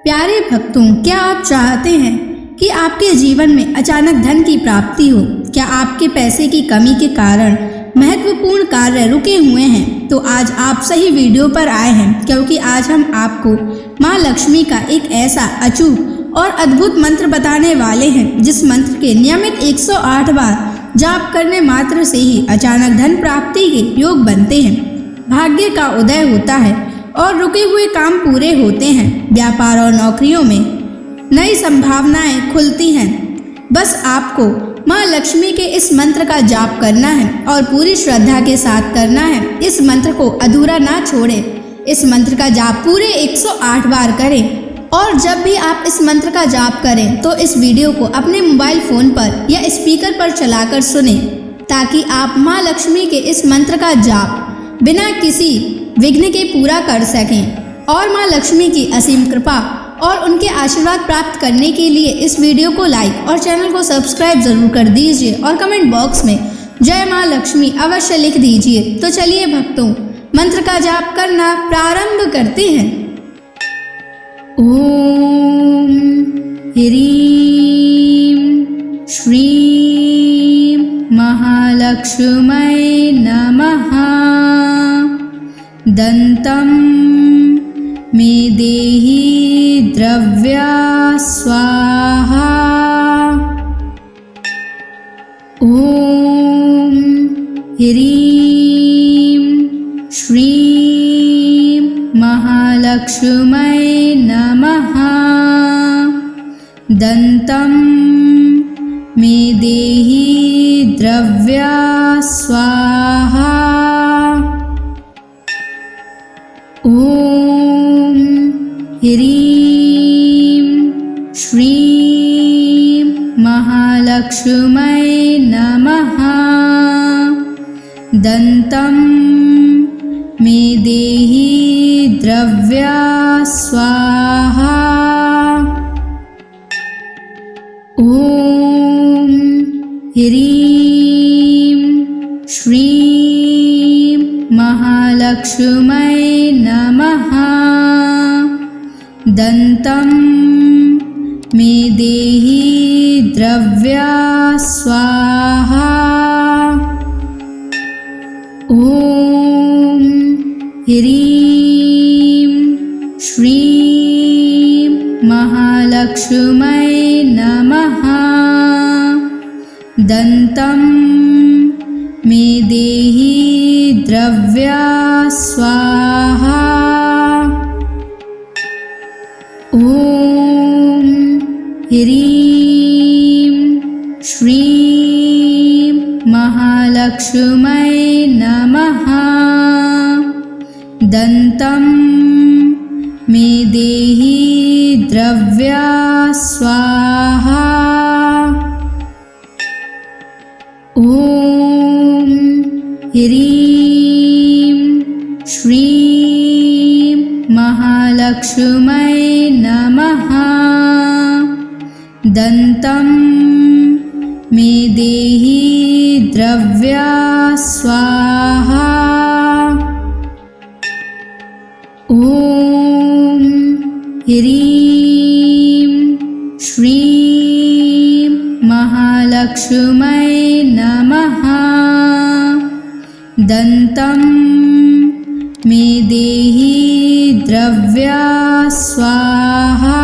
प्यारे भक्तों, क्या आप चाहते हैं कि आपके जीवन में अचानक धन की प्राप्ति हो? क्या आपके पैसे की कमी के कारण महत्वपूर्ण कार्य रुके हुए हैं? तो आज आप सही वीडियो पर आए हैं, क्योंकि आज हम आपको माँ लक्ष्मी का एक ऐसा अचूक और अद्भुत मंत्र बताने वाले हैं, जिस मंत्र के नियमित 108 बार जाप करने मात्र से ही अचानक धन प्राप्ति के योग बनते हैं, भाग्य का उदय होता है और रुके हुए काम पूरे होते हैं। व्यापार और नौकरियों में नई संभावनाएं खुलती हैं। बस आपको माँ लक्ष्मी के इस मंत्र का जाप करना है और पूरी श्रद्धा के साथ करना है। इस मंत्र को अधूरा ना छोड़ें। इस मंत्र का जाप पूरे 108 बार करें और जब भी आप इस मंत्र का जाप करें तो इस वीडियो को अपने मोबाइल फोन पर या स्पीकर पर चलाकर सुनें, ताकि आप माँ लक्ष्मी के इस मंत्र का जाप बिना किसी विघ्न के पूरा कर सकें। और माँ लक्ष्मी की असीम कृपा और उनके आशीर्वाद प्राप्त करने के लिए इस वीडियो को लाइक और चैनल को सब्सक्राइब जरूर कर दीजिए और कमेंट बॉक्स में जय माँ लक्ष्मी अवश्य लिख दीजिए। तो चलिए भक्तों, मंत्र का जाप करना प्रारंभ करते हैं। ओम ह्रीं श्रीं महालक्ष्मै नमः। दन्तं मे देहि द्रव्या स्वाहा। ओम ह्रीं श्रीं महालक्ष्मै नमः। दन्तं मे देहि द्रव्या स्वाहा। ओम ह्रीं श्रीं महालक्ष्मै नमः। दन्तं मे देहि द्रव्या स्वाहा। ओम ह्रीं श्रीं महालक्ष्मै नमः। दन्तं मे देहि द्रव्या स्वाहा। ओम ह्रीं श्रीं महालक्ष्मै नमः। दन्तं मे देहि द्रव्या स्वाहा। ओम ह्रीं श्रीं महालक्ष्मै नमः। दन्तं मे देहि द्रव्या स्वाहा। ओम ह्रीं श्रीं महालक्ष्मै नमः। दन्तं मे देहि द्रव्या स्वाहा। ओम ह्रीं श्रीं महालक्ष्मै नमः। दन्तं मे देहि द्रव्या स्वाहा।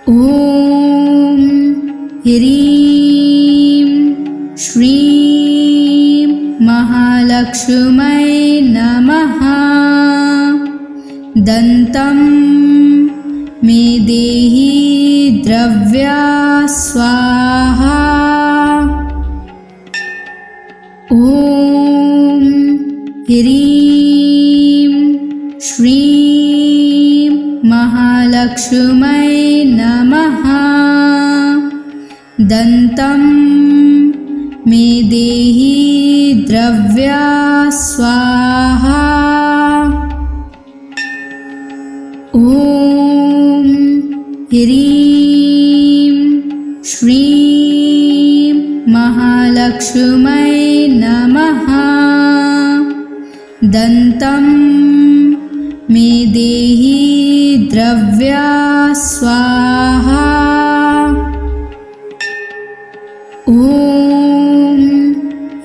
ओम ह्रीं श्रीं महालक्ष्मै नमः। दन्तं मे देहि द्रव्या स्वाहा। ओम ह्रीं श्रीं महालक्ष्मै नमः। दन्तं मे देहि द्रव्या स्वाहा। ओम ह्रीं श्रीं महालक्ष्मै नमः। दन्तं मे देहि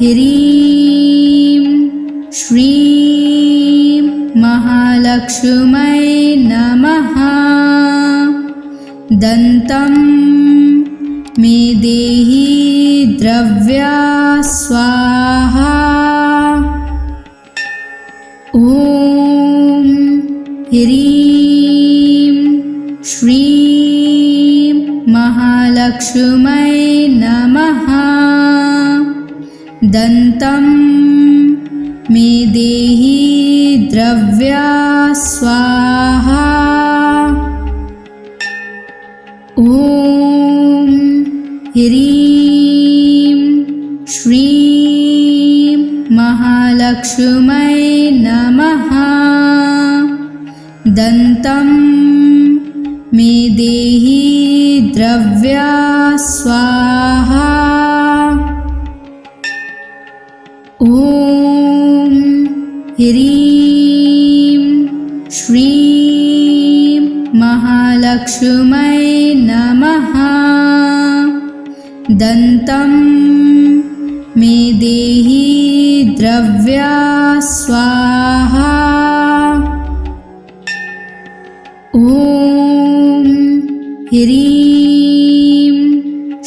ह्रीं श्रीं महालक्ष्मै नमः। दन्तं मे देहि द्रव्या स्वाहा। ॐ ह्रीं श्रीं महालक्ष्मै नमः। दन्तं मे देहि द्रव्या स्वाहा। ॐ ह्रीं श्रीं महालक्ष्मै नमः। दन्तं मे देहि द्रव्या स्वाहा। ॐ ह्रीं श्रीं महालक्ष्मै नमः। दन्तं मे देहि द्रव्या स्वाहा। ॐ ह्रीं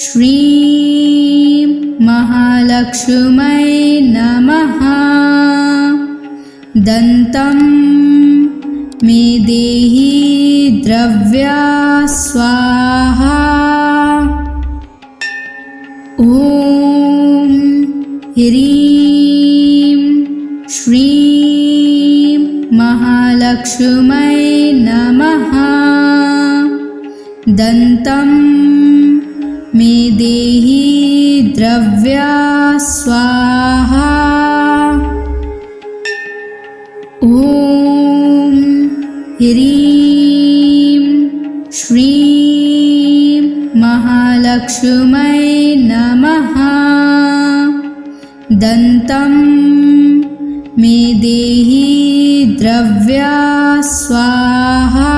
श्रीं महालक्ष्मै नमः। दन्तं मे देहि द्रव्या स्वाहा। ॐ ह्रीं श्रीं महालक्ष्मै नमः। दन्तं मे देहि द्रव्या स्वाहा। ॐ ह्रीं श्रीं महालक्ष्मै नमः। दन्तं मे देहि द्रव्या स्वाहा।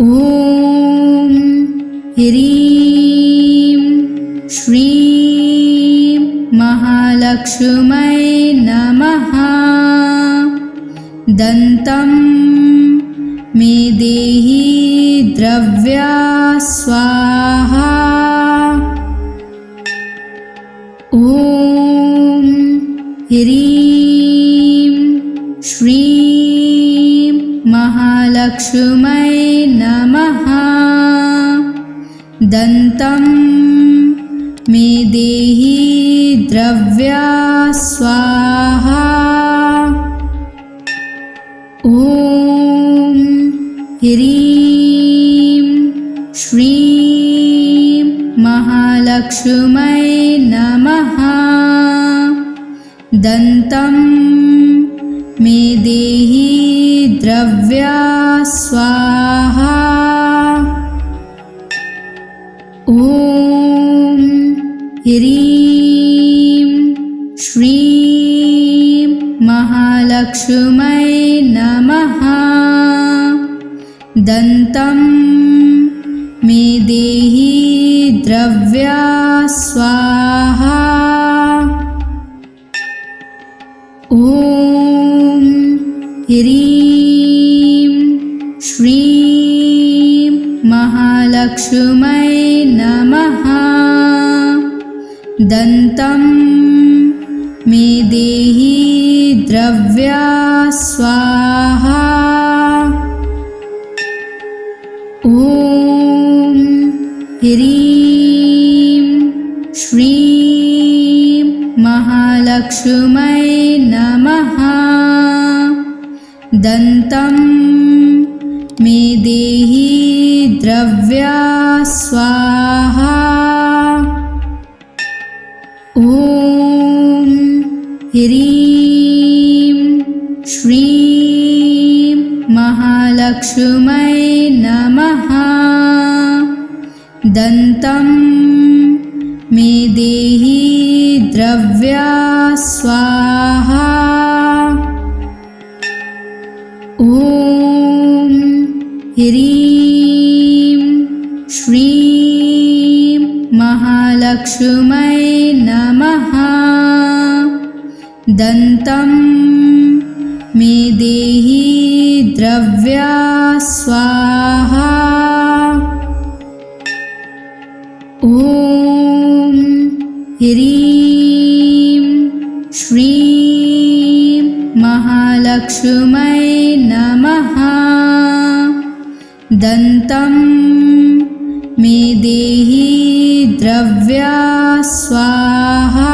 ॐ ह्रीं श्रीं महालक्ष्मै नमः। दन्तं मे देहि द्रव्या स्वाहा। ॐ ह्रीं श्रीं महालक्ष्मै नमः। दन्तं मे देहि द्रव्या स्वाहा। ॐ ह्रीं श्रीं महालक्ष्मै नमः। दन्तं मे देहि द्रव्या स्वाहा। ॐ ह्रीं श्रीं महालक्ष्मै नमः। दन्तं मे देहि द्रव्या स्वाहा। ॐ ह्रीं श्रीं महालक्ष्मै नमः। दन्तं मे देहि द्रव्या स्वाहा। ॐ ह्रीं श्रीं महालक्ष्मै नमः। दन्तं मे देहि द्रव्या स्वाहा। ॐ ह्रीं श्रीं महालक्ष्मै नमः। दन्तं मे देहि द्रव्या स्वाहा। ॐ ह्रीं श्रीं महालक्ष्मै महालक्ष्मै नमः। दन्तं मे देहि द्रव्या स्वाहा। ॐ ह्रीं श्रीं महालक्ष्मै नमः। दन्तं मे देहि द्रव्या स्वाहा।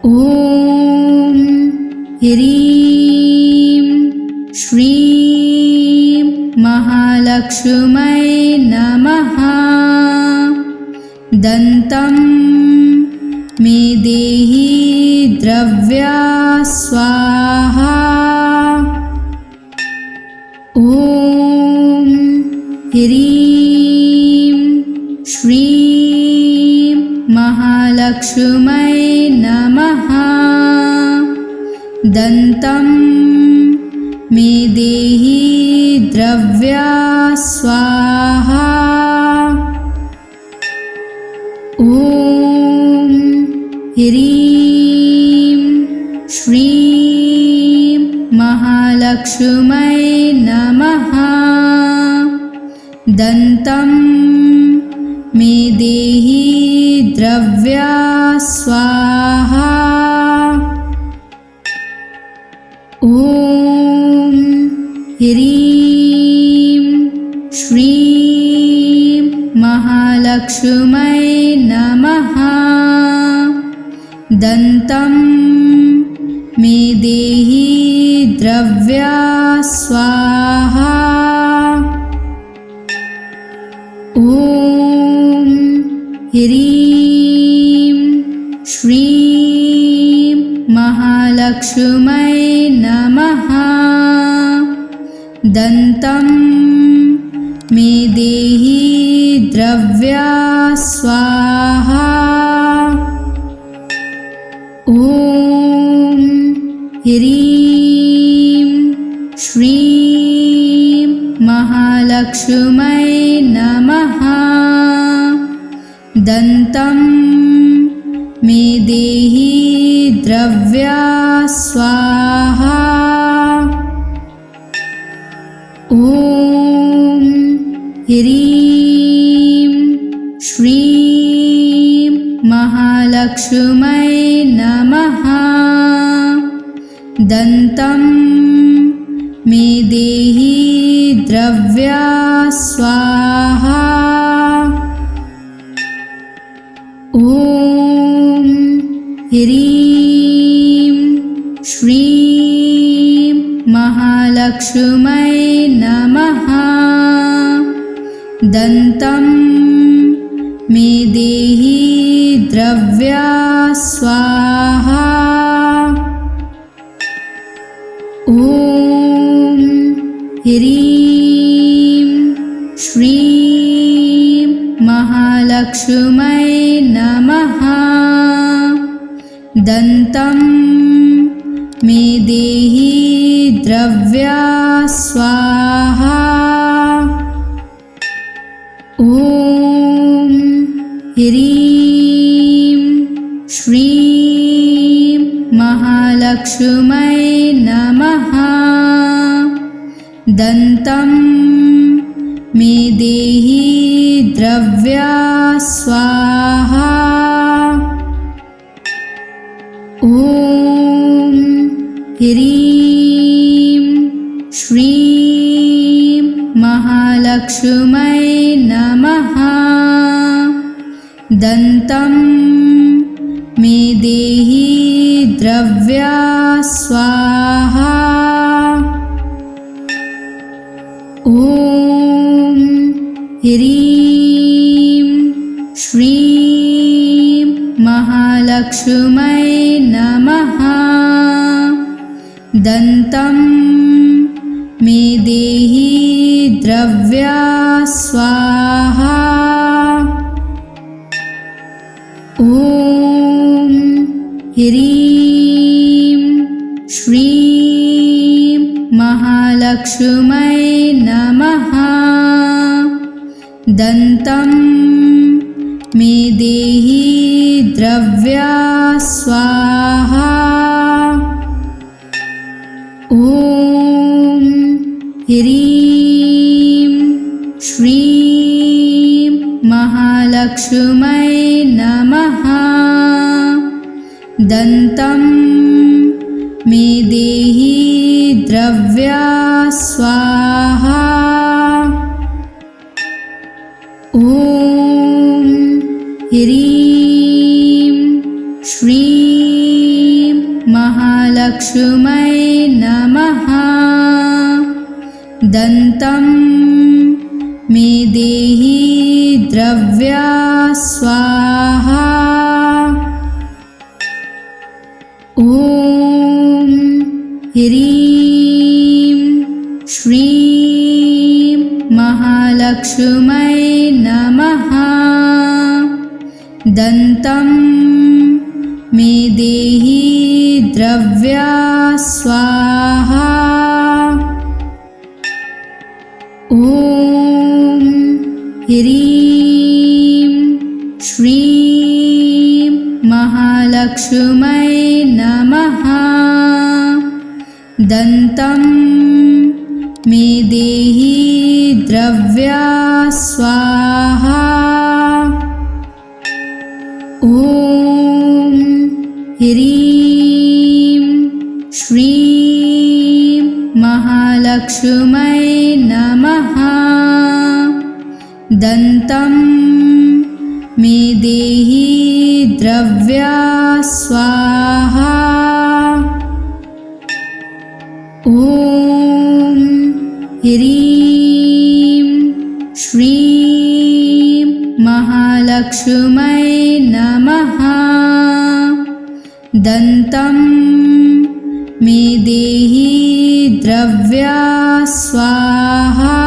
ॐ ह्रीं श्रीं महालक्ष्मै नमः। दन्तं मे देहि द्रव्या स्वाहा। ॐ ह्रीं श्रीं महालक्ष्मै नमः। दन्तं मे देहि द्रव्या स्वाहा। ॐ ह्रीं श्रीं महालक्ष्मै नमः। दन्तं मे देहि द्रव्या स्वाहा। ॐ ह्रीं श्रीं महालक्ष्मै नमः। दन्तं मे देहि द्रव्या स्वाहा। ॐ ह्रीं श्रीं महालक्ष्मै नमः। दन्तं मे देहि द्रव्या स्वाहा। ॐ ह्रीं श्रीं महालक्ष्मै नमः। दन्तं मे देहि द्रव्या स्वाहा। ॐ ह्रीं श्रीं महालक्ष्मै नमः। दन्तं मे देहि द्रव्या स्वाहा। ॐ ह्रीं श्रीं महालक्ष्मै नमः। दन्तं मे देहि द्रव्या स्वाहा। ॐ ह्रीं श्रीं महालक्ष्मै नमः। दन्तं मे देहि द्रव्या स्वाहा। ॐ ह्रीं श्रीं महालक्ष्मै नमः। दन्तं मे देहि द्रव्या स्वाहा। ॐ ह्रीं श्रीं महालक्ष्मै नमः। दन्तं मे देहि द्रव्या स्वाहा। ॐ ह्रीं श्रीं महालक्ष्मै नमः। दन्तं मे देहि द्रव्या स्वाहा। ॐ ह्रीं श्रीं महालक्ष्मै नमः। दन्तं मे देहि द्रव्या स्वाहा। ॐ ह्रीं श्रीं महालक्ष्मै नमः। दन्तं मे देहि द्रव्या स्वाहा। ॐ ह्रीं श्रीं महालक्ष्मै नमः। दन्तं मे देहि द्रव्या स्वाहा। ॐ ह्रीं श्रीं महालक्ष्मै नमः। दन्तं मे देहि द्रव्या स्वाहा। ॐ ह्रीं श्रीं महालक्ष्मै नमः। दन्तं मे देहि द्रव्या स्वाहा। ॐ ह्रीं श्रीं महालक्ष्मै नमः। दन्तं मे देहि द्रव्या स्वाहा। ॐ ह्रीं श्रीं महालक्ष्मै नमः। दन्तं मे देहि द्रव्या स्वाहा।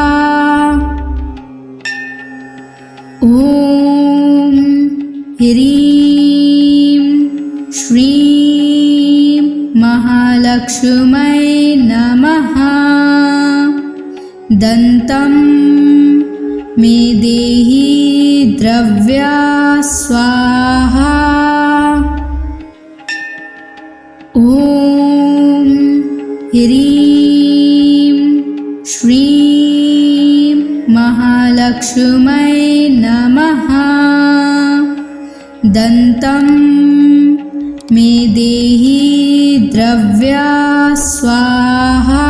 ॐ ह्रीं श्रीं महालक्ष्मै नमः। दन्तं मे देहि द्रव्या स्वाहा। ॐ ह्रीं श्रीं महालक्ष्मै नमः। दन्तं मे देहि द्रव्या स्वाहा।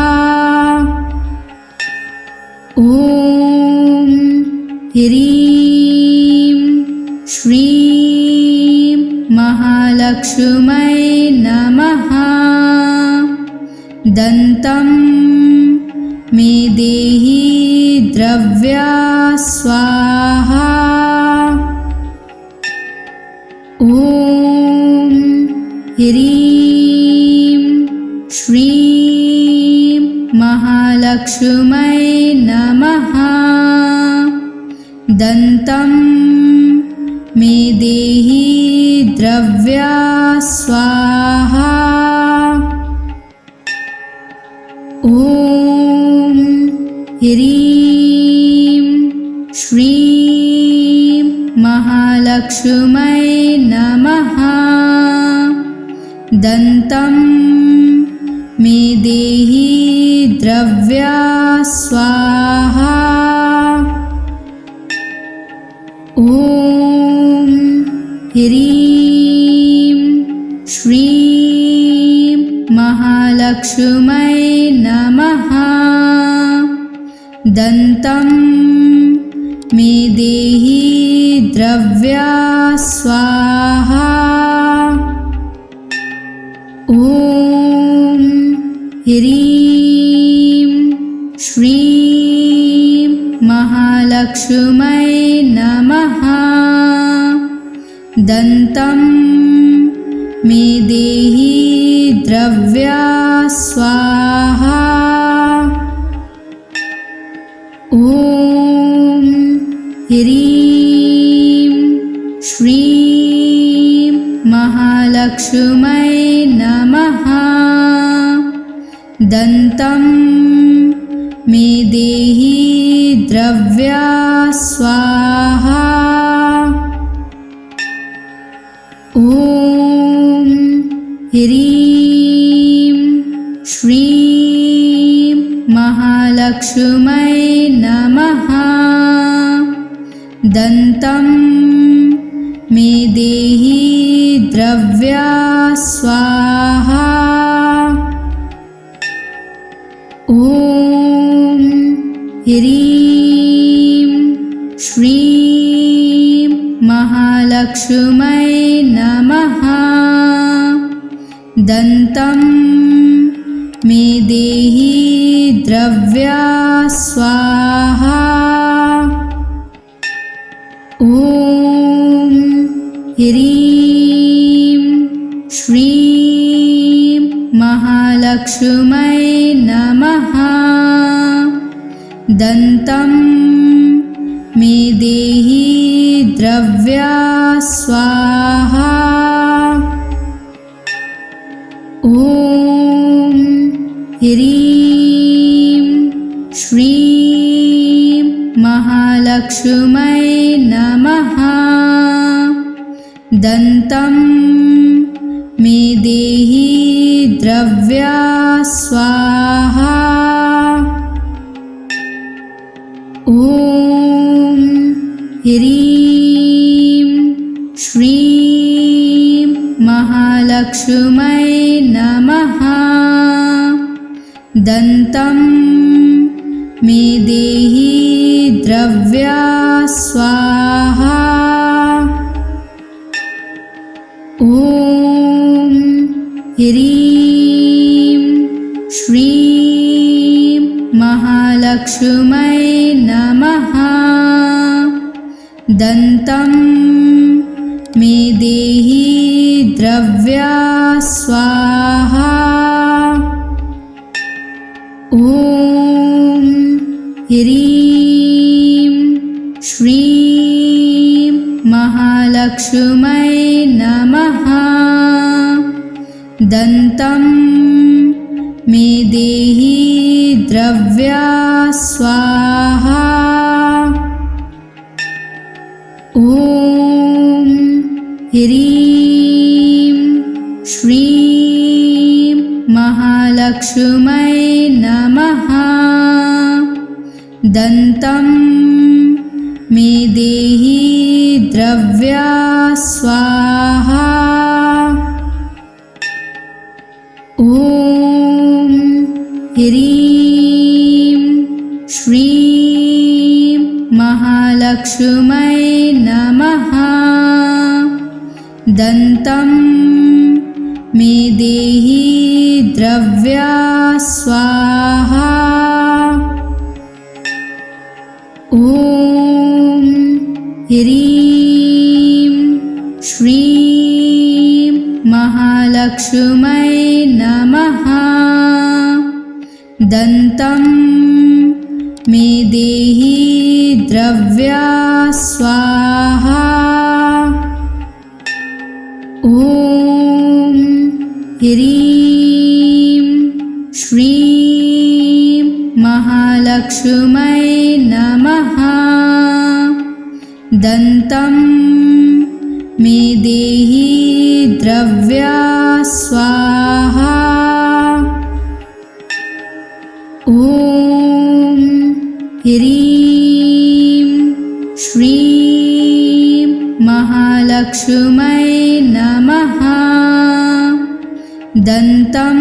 ॐ ह्रीं श्रीं महालक्ष्मै नमः। दन्तं मे देहि द्रव्या स्वाहा। ॐ ह्रीं श्रीं महालक्ष्मै नमः। दन्तं मे देहि द्रव्या स्वाहा। ॐ ह्रीं श्रीं महालक्ष्मै नमः। दन्तं मे देहि द्रव्या स्वाहा। ॐ ह्रीं श्रीं महालक्ष्मै नमः। दन्तं मे देहि द्रव्या स्वाहा। ॐ ह्रीं श्रीं महालक्ष्मै नमः। दन्तं मे देहि द्रव्या स्वाहा। ॐ ह्रीं श्रीं महालक्ष्मै नमः। दन्तं मे देहि द्रव्या स्वाहा। ह्रीं श्रीं महालक्ष्मै नमः। दन्तं मे देहि द्रव्या स्वाहा। ॐ ह्रीं श्रीं महालक्ष्मै नमः। दन्तं मे देहि द्रव्या स्वाहा। ॐ ह्रीं श्रीं महालक्ष्मै नमः। दन्तं मे देहि द्रव्या स्वाहा। ॐ ह्रीं श्रीं महालक्ष्मै नमः। दन्तं मे देहि द्रव्या स्वाहा। ॐ ह्रीं श्रीं महालक्ष्मै नमः। दन्तं मे देहि द्रव्या स्वाहा। ॐ ह्रीं श्रीं महालक्ष्मै नमः। दन्तं मे देहि द्रव्या स्वाहा। ॐ ह्रीं श्रीं महालक्ष्मै नमः। दन्तं मे देहि द्रव्या स्वाहा। ॐ ह्रीं श्रीं महालक्ष्मै नमः। दन्तं मे देहि द्रव्या स्वाहा। ॐ ह्रीं श्रीं महालक्ष्मै नमः। दन्तं मे देहि द्रव्या स्वाहा। ॐ ह्रीं श्रीं महालक्ष्मै नमः। दन्तं मे देहि द्रव्या स्वाहा। ॐ ह्रीं श्रीं महालक्ष्मै नमः। दन्तं मे देहि द्रव्या स्वाहा। ॐ ह्रीं श्रीं महालक्ष्मै नमः। दन्तं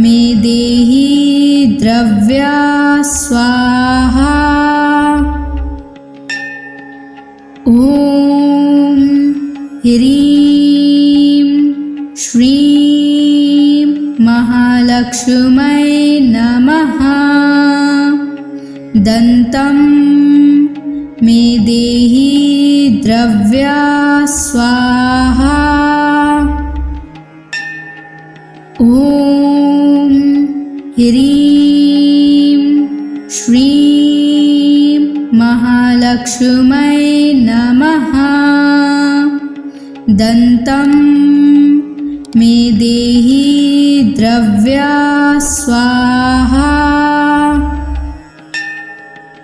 मे देहि द्रव्या स्वाहा। ॐ ह्रीं श्रीं महालक्ष्मै नमः। दन्तं मे देहि द्रव्या स्वाहा। ॐ ह्रीं श्रीं महालक्ष्मै नमः। दन्तं मे देहि द्रव्या स्वाहा।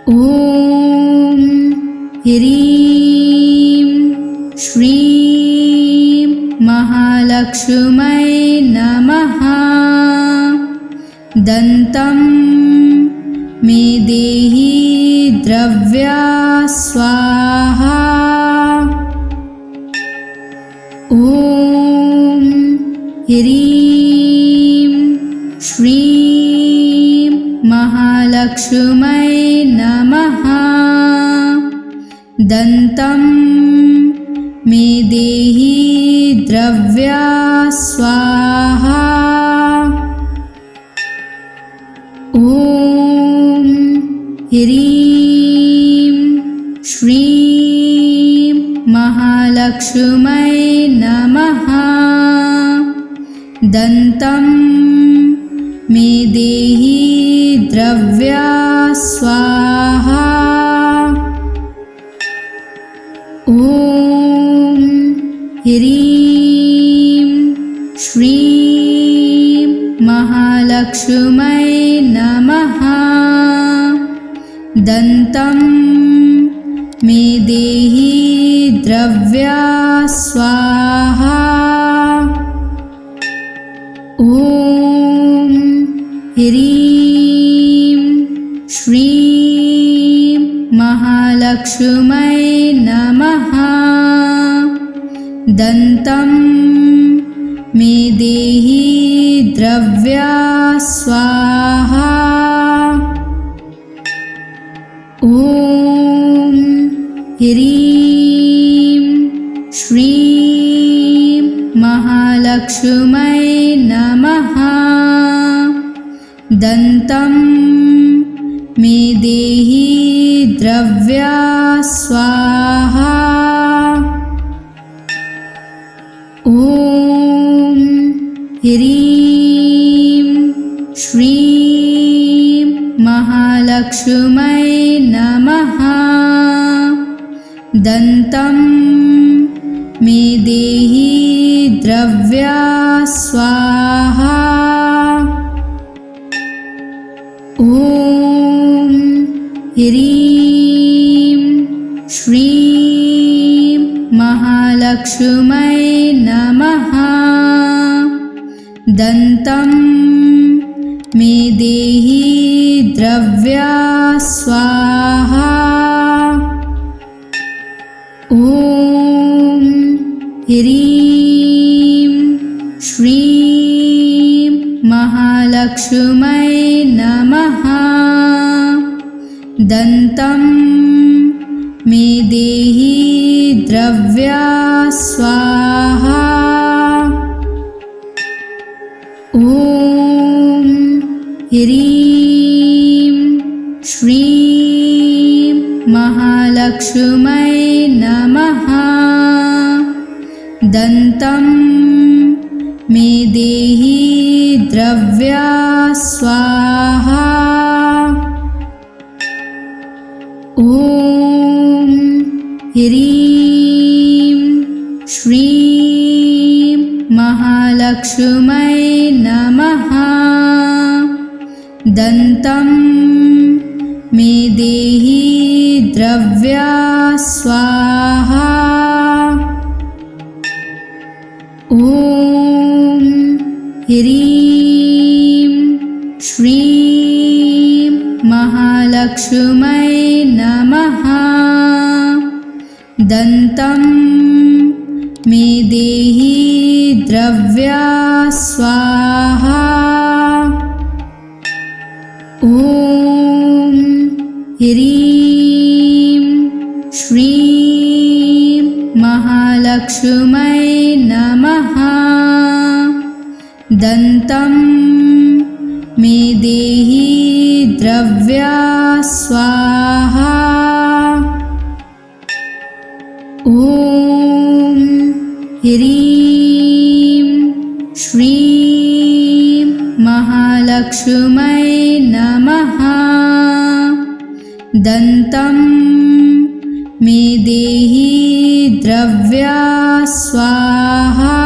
ॐ ह्रीं श्रीं महालक्ष्मी महालक्ष्मै नमः। दन्तं मे देहि द्रव्या स्वाहा। ॐ ह्रीं श्रीं महालक्ष्मै नमः। दन्तं मे देहि द्रव्या स्वाहा। ॐ ह्रीं श्रीं महालक्ष्मै नमः। दन्तं मे देहि द्रव्या स्वाहा। ॐ ह्रीं श्रीं महालक्ष्मै नमः। दन्तं मे देहि द्रव्या स्वाहा। ॐ ह्रीं श्रीं महालक्ष्मै नमः। दन्तं मे देहि द्रव्या स्वाहा। ॐ ह्रीं श्रीं महालक्ष्मै नमः। दन्तं मे देहि द्रव्या स्वाहा। ॐ ह्रीं श्रीं महालक्ष्मै नमः। दन्तं मे देहि द्रव्या स्वाहा। ॐ ह्रीं श्रीं महालक्ष्मै नमः। दन्तं मे देहि द्रव्या स्वाहा। ॐ ह्रीं श्रीं महालक्ष्मै नमः। दन्तं मे देहि द्रव्या स्वाहा। ॐ ह्रीं श्रीं महालक्ष्मै नमः। दन्तं मे देहि द्रव्या स्वाहा। ॐ ह्रीं श्रीं महालक्ष्मै नमः। दन्तं मे देहि द्रव्या स्वाहा। ॐ ह्रीं श्रीं महालक्ष्मै नमः। दन्तं मे देहि द्रव्या स्वाहा। ॐ ह्रीं श्रीं महालक्ष्मै नमः। दन्तं मे देहि द्रव्या स्वाहा। ॐ ह्रीं श्रीं महालक्ष्मै नमः। दन्तं मे देहि द्रव्या स्वाहा।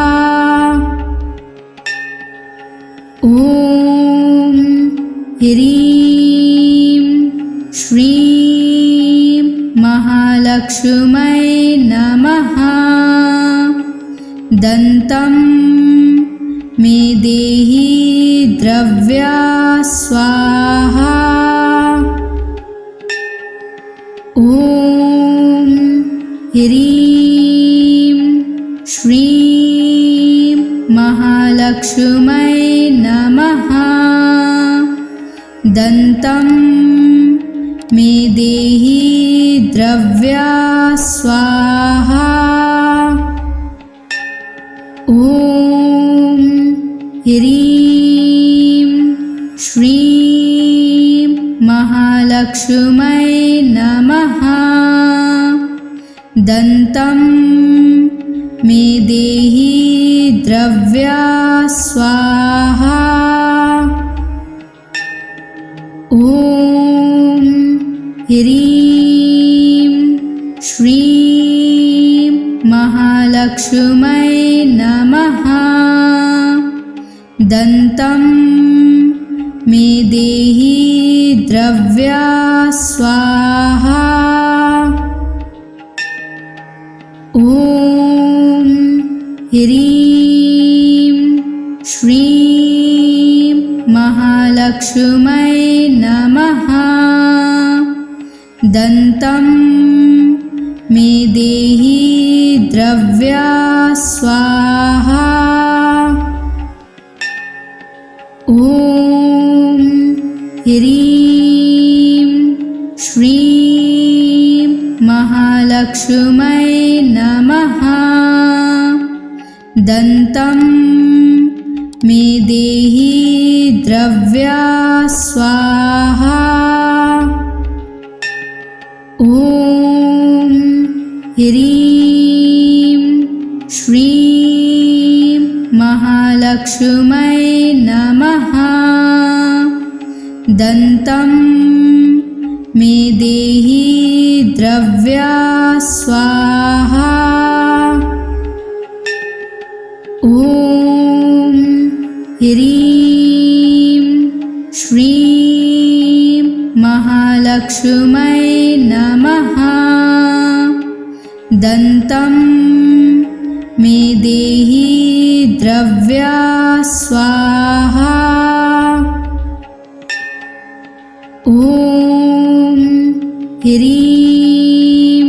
ॐ ह्रीं श्रीं महालक्ष्मै नमः। दन्तं मे देहि द्रव्या स्वाहा। ॐ ह्रीं श्रीं महालक्ष्मै नमः। दन्तं मे देहि द्रव्या स्वाहा। ॐ ह्रीं श्रीं महालक्ष्मै नमः। दन्तं मे देहि द्रव्या स्वाहा। ॐ ह्रीं श्रीं महालक्ष्मै नमः। दन्तं मे देहि द्रव्या स्वाहा। ॐ ह्रीं श्रीं महालक्ष्मै नमः। दन्तं मे देहि द्रव्या स्वाहा। ॐ ह्रीं श्रीं महालक्ष्मै नमः। दन्तं मे देहि द्रव्या स्वाहा। ॐ ह्रीं श्रीं महालक्ष्मै नमः। दन्तं मे देहि द्रव्या स्वाहा। ॐ ह्रीं श्रीं महालक्ष्मै नमः। दन्तं मे देहि द्रव्या स्वाहा। ॐ ह्रीं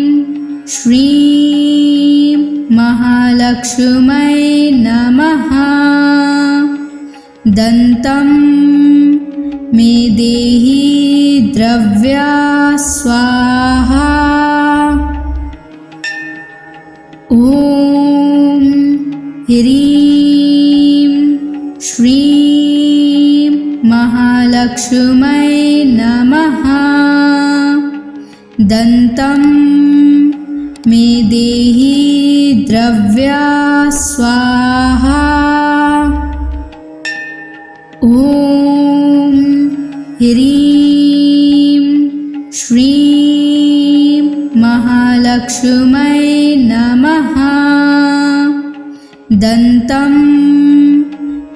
श्रीं महालक्ष्मै नमः। दन्तं मे देहि द्रव्या स्वाहा। ॐ ह्रीं श्रीं महालक्ष्मै नमः। दन्तं मे देहि द्रव्या स्वाहा। ॐ ह्रीं श्रीं महालक्ष्मै नमः। दन्तं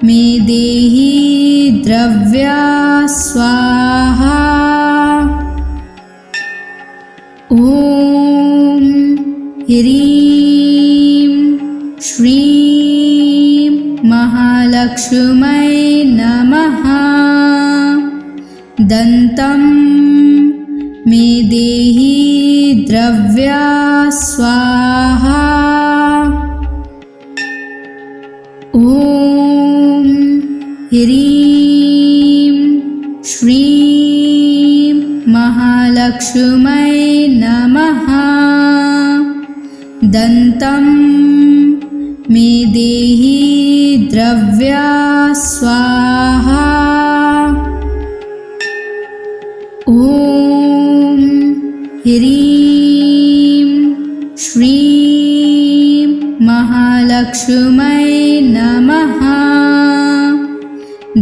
मे देहि द्रव्या स्वाहा। ॐ ह्रीं श्रीं महालक्ष्मै नमः। दन्तं मे देहि द्रव्या स्वाहा। ॐ ह्रीं श्रीं महालक्ष्मै नमः। दन्तं मे देहि द्रव्या स्वाहा। ॐ ह्रीं श्रीं महालक्ष्मै नमः।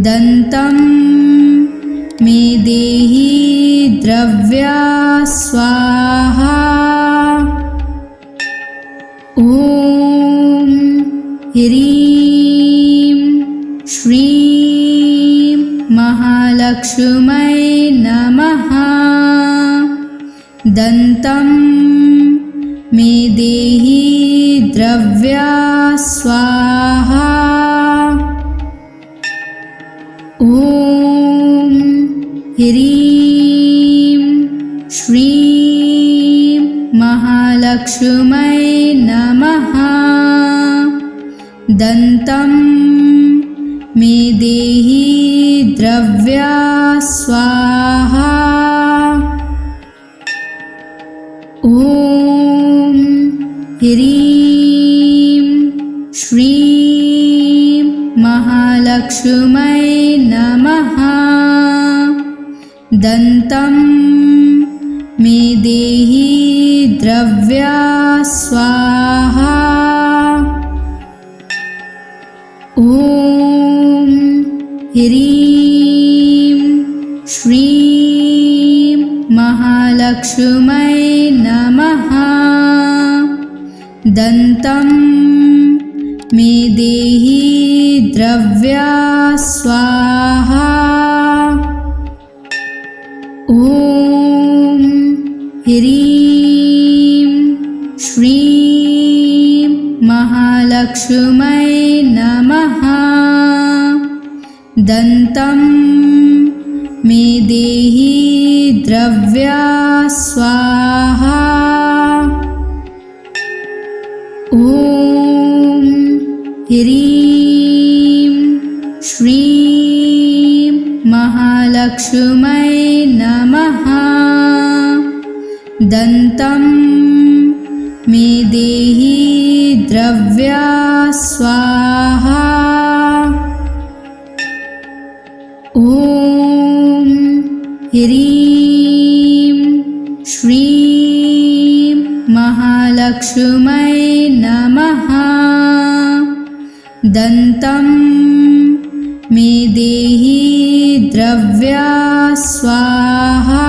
दन्तं मे देहि द्रव्या स्वाहा। ॐ ह्रीं श्रीं महालक्ष्मै नमः। दन्तं मे देहि द्रव्या स्वाहा। ह्रीं श्रीं महालक्ष्मै नमः। दन्तं मे देहि द्रव्या स्वाहा। ॐ ह्रीं श्रीं महालक्ष्मै नमः। दन्तं मे देहि द्रव्या स्वाहा। ॐ ह्रीं श्रीं महालक्ष्मै नमः। दन्तं मे देहि द्रव्या स्वाहा। ॐ ह्रीं श्रीं महालक्ष्मै नमः। दन्तं मे देहि द्रव्या स्वाहा। ॐ ह्रीं श्रीं महालक्ष्मै नमः। दन्तं मे देहि द्रव्या स्वाहा। ॐ ह्रीं श्रीं महालक्ष्मै नमः। दन्तं मे देहि द्रव्या स्वाहा।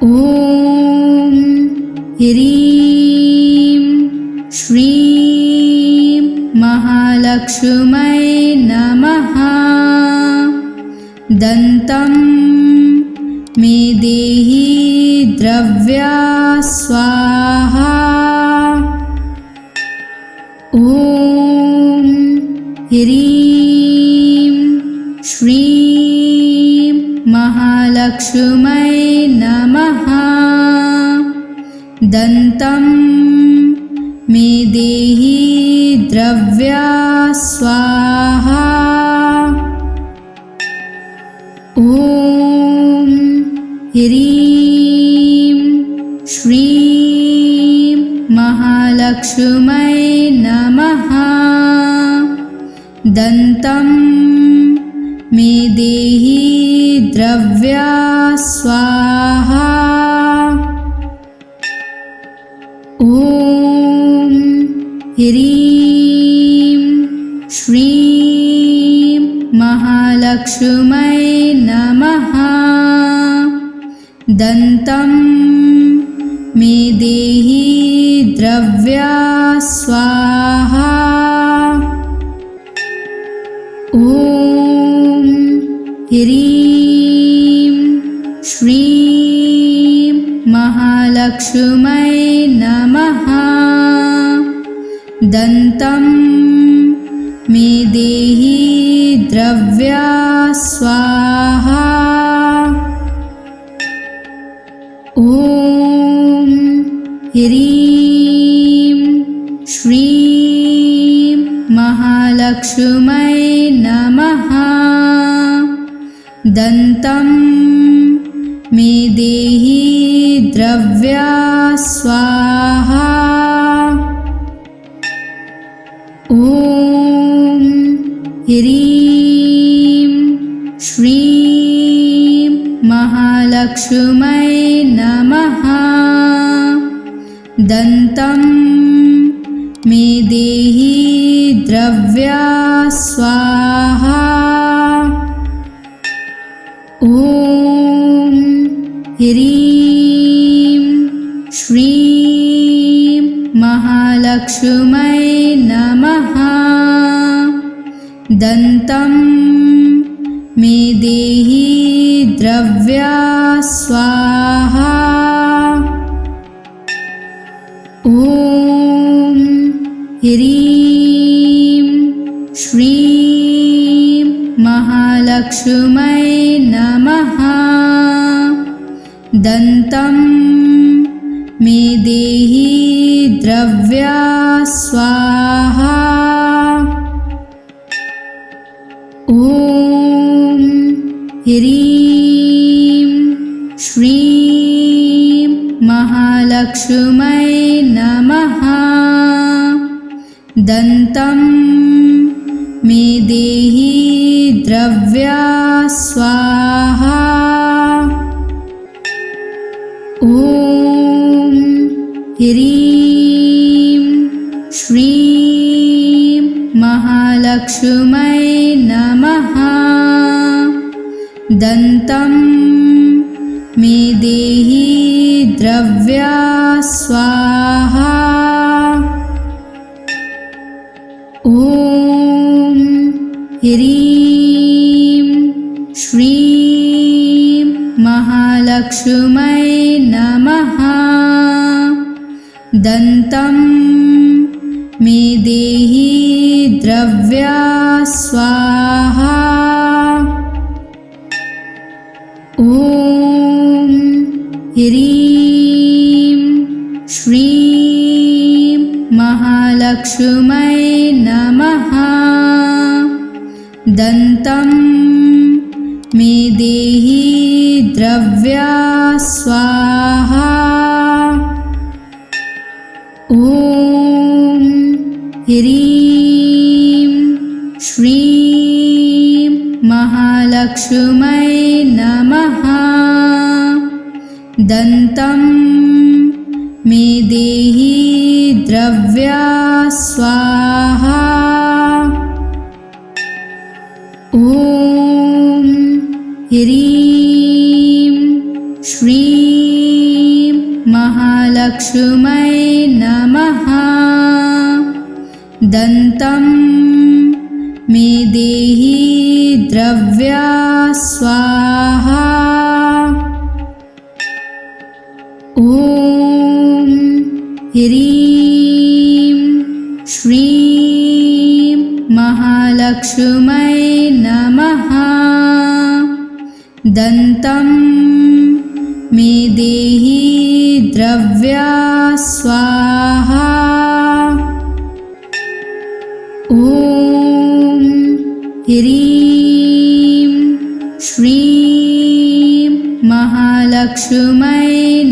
ॐ ह्रीं श्रीं महालक्ष्मै नमः। दन्तं मे देहि द्रव्या स्वाहा। ॐ ह्रीं श्रीं महालक्ष्मै नमः। दन्तं मे देहि द्रव्या स्वाहा। ॐ ह्रीं श्रीं महालक्ष्मै नमः। दन्तं मे देहि द्रव्या स्वाहा। ॐ ह्रीं श्रीं महालक्ष्मै नमः। दन्तं मे देहि द्रव्या स्वाहा। ॐ ह्रीं श्रीं महालक्ष्मै नमः। दन्तं मे देहि द्रव्या स्वाहा। ॐ ह्रीं श्रीं महालक्ष्मै नमः। दन्तं मे देहि द्रव्या स्वाहा। ॐ ह्रीं श्रीं महालक्ष्मै नमः। दन्तं मे देहि द्रव्या स्वाहा। ॐ ह्रीं श्रीं महालक्ष्मै नमः। दन्तं मे देहि द्रव्या स्वाहा। ॐ ह्रीं श्रीं महालक्ष्मै महालक्ष्मै नमः। दन्तं मे देहि द्रव्या स्वाहा। ॐ ह्रीं श्रीं महालक्ष्मै नमः। दन्तं मे देहि द्रव्या स्वाहा। ॐ ह्रीं श्रीं महालक्ष्मै नमः। दन्तं मे देहि द्रव्या स्वाहा। ॐ ह्रीं श्रीं महालक्ष्मै नमः। दन्तं मे देहि द्रव्या स्वाहा। ॐ ह्रीं श्रीं महालक्ष्मै नमः। दन्तं मे देहि द्रव्या स्वाहा। ॐ ह्रीं श्रीं महालक्ष्मै नमः। दन्तं मे देहि द्रव्या स्वाहा। ॐ ह्रीं श्रीं महालक्ष्मै नमः। दन्तं मे देहि द्रव्या स्वाहा। ॐ ह्रीं श्रीं महालक्ष्मै नमः। दन्तं मे देहि द्रव्या स्वाहा। ॐ ह्रीं श्रीं महालक्ष्मै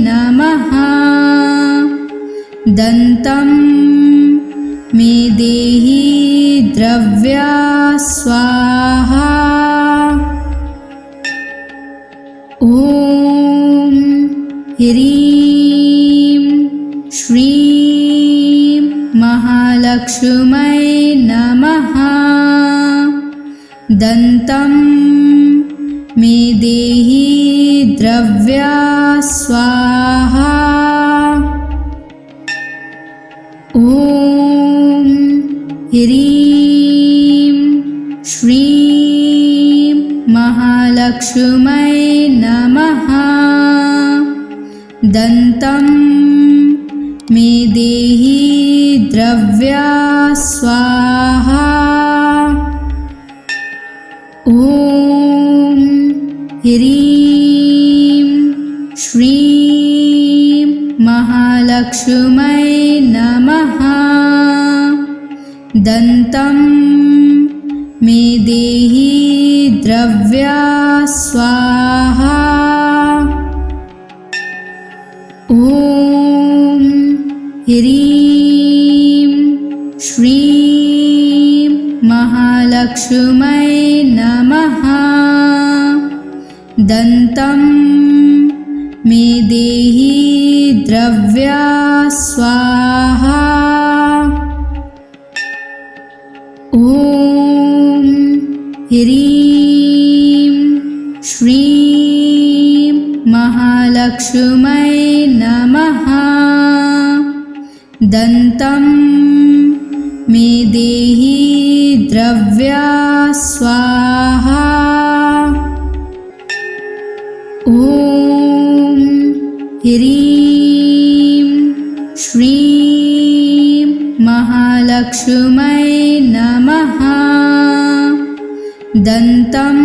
नमः। दन्तं मे देहि द्रव्या स्वाहा। ॐ ह्रीं श्रीं महालक्ष्मै नमः। दन्तं मे देहि द्रव्या स्वाहा। ॐ ह्रीं श्रीं महालक्ष्मै नमः। दन्तं मे देहि द्रव्या स्वाहा। ॐ ह्रीं श्रीं महालक्ष्मै नमः। दन्तं मे देहि द्रव्या स्वाहा। ॐ ह्रीं श्रीं महालक्ष्मै नमः। दन्तं मे देहि द्रव्या स्वाहा। ॐ ह्रीं श्रीं महालक्ष्मै नमः। दन्तं मे देहि द्रव्या स्वाहा। ॐ ह्रीं श्रीं महालक्ष्मै नमः। दन्तं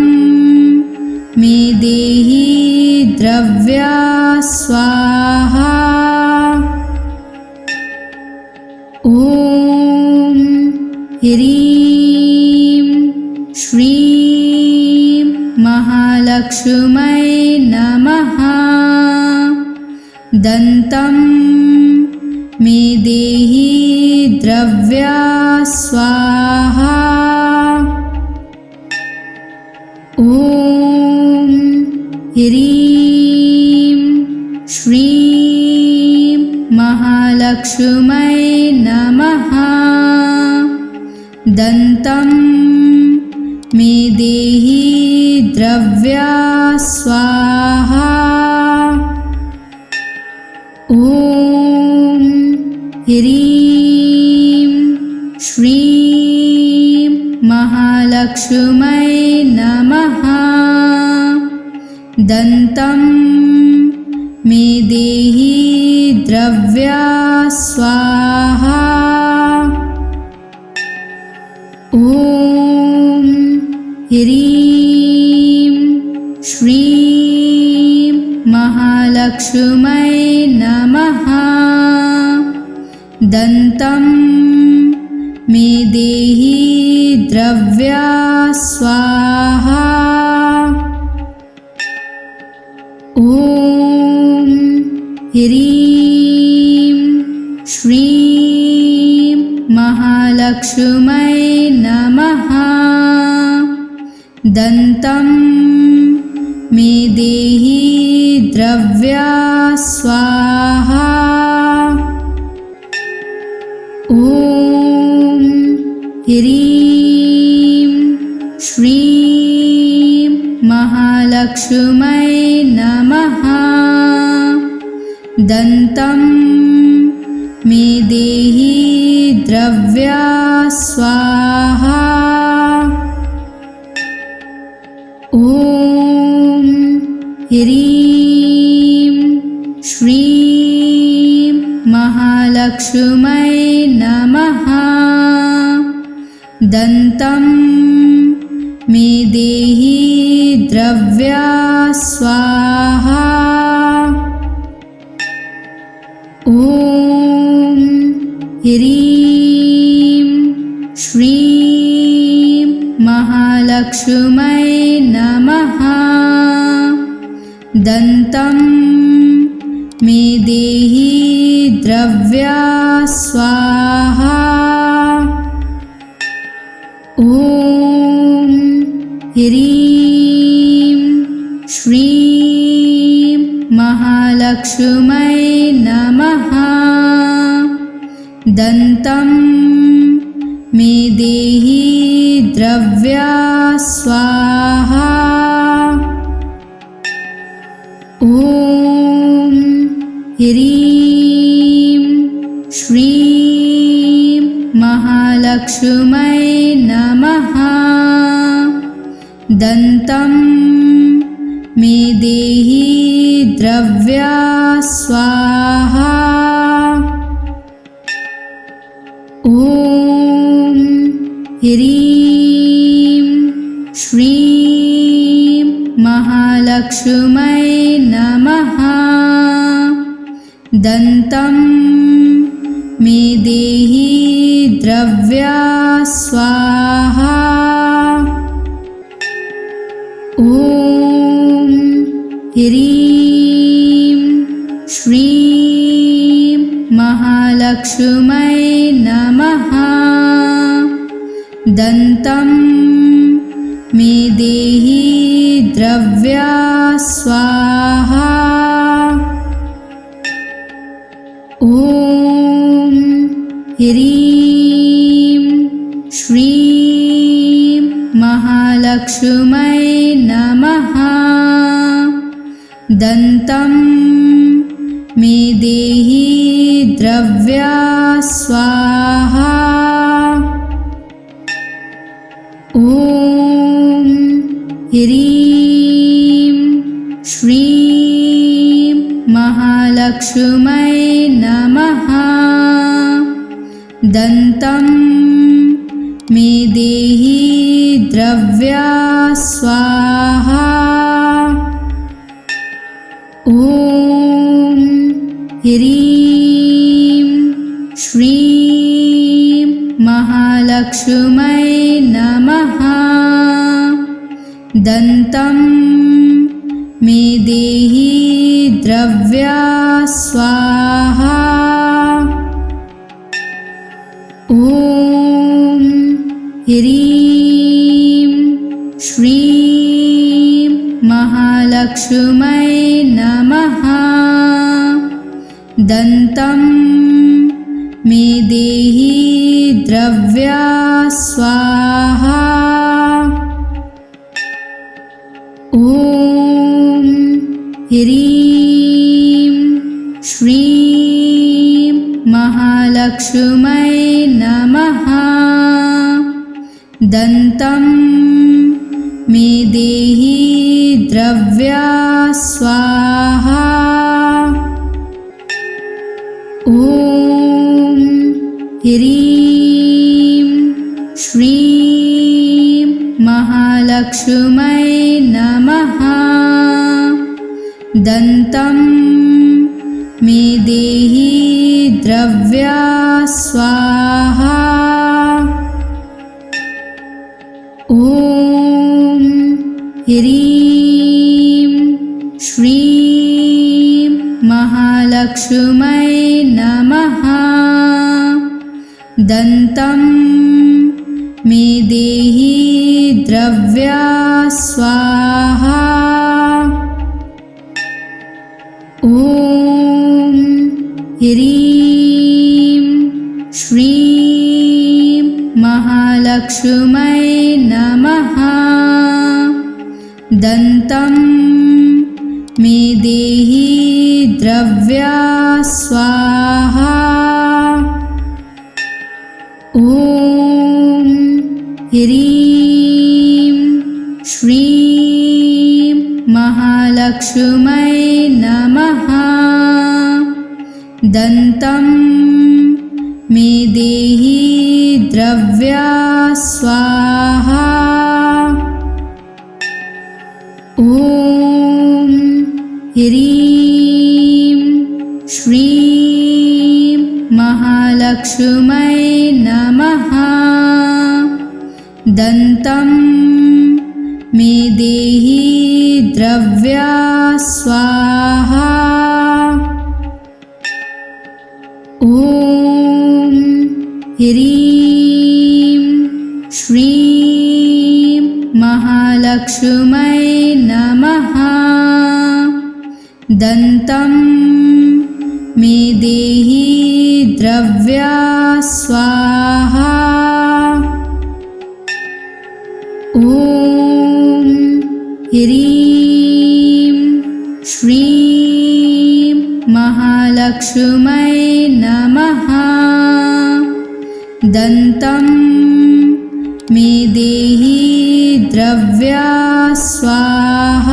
द्रव्या स्वाहा। ॐ ह्रीं श्रीं महालक्ष्मै नमः। दन्तं मे देहि द्रव्या स्वाहा। ॐ ह्रीं श्रीं महालक्ष्मै नमः। दन्तं मे देहि द्रव्या स्वाहा। ॐ ह्रीं श्रीं महालक्ष्मै नमः। दन्तं मे देहि द्रव्या स्वाहा। ॐ ह्रीं श्रीं महालक्ष्मै नमः। दन्तं मे देहि द्रव्या स्वाहा। ॐ ह्रीं श्रीं महालक्ष्मै नमः। दन्तं मे देहि द्रव्या स्वाहा। ॐ ह्रीं श्रीं महालक्ष्मै नमः। दन्तं मे देहि द्रव्या स्वाहा। ॐ ह्रीं श्रीं महालक्ष्मै नमः। दन्तं मे देहि द्रव्या स्वाहा। ॐ ह्रीं श्रीं महालक्ष्मै नमः। दन्तं मे देहि द्रव्या स्वाहा। ॐ ह्रीं श्रीं महालक्ष्मै नमः। दन्तं मे देहि द्रव्या स्वाहा। ॐ ह्रीं श्रीं महालक्ष्मै नमः। दन्तं मे देहि द्रव्या स्वाहा। ॐ ह्रीं श्रीं महालक्ष्मै नमः। दन्तं मे देहि द्रव्या स्वाहा। ॐ ह्रीं श्रीं महालक्ष्मै नमः। दन्तं मे देहि द्रव्या स्वाहा। ॐ ह्रीं श्रीं महालक्ष्मै नमः। दन्तं मे देहि द्रव्या स्वाहा। ॐ ह्रीं श्रीं महालक्ष्मै नमः। दन्तं मे देहि द्रव्या स्वाहा। महालक्ष्मै नमः। दन्तं मे देहि द्रव्या स्वाहा। ॐ ह्रीं श्रीं महालक्ष्मै नमः। दन्तं मे देहि द्रव्या स्वाहा। ॐ ह्रीं श्रीं महालक्ष्मै नमः। दन्तं मे देहि द्रव्या स्वाहा। ॐ ह्रीं श्रीं महालक्ष्मै नमः। दन्तं मे देहि द्रव्या स्वाहा। ॐ ह्रीं श्रीं महालक्ष्मै नमः। दन्तं मे देहि द्रव्या स्वाहा। ॐ ह्रीं श्रीं महालक्ष्मै नमः। दन्तं मे देहि द्रव्या स्वाहा। ॐ ह्रीं श्रीं महालक्ष्मै नमः। दन्तं मे देहि द्रव्या स्वाहा। ॐ ह्रीं श्रीं महालक्ष्मै नमः। दन्तं मे देहि द्रव्या स्वाहा। ॐ ह्रीं श्रीं महालक्ष्मै नमः। दन्तं मे देहि द्रव्या स्वाहा। ॐ ह्रीं श्रीं महालक्ष्मै नमः। दन्तं मे देहि द्रव्या स्वाहा।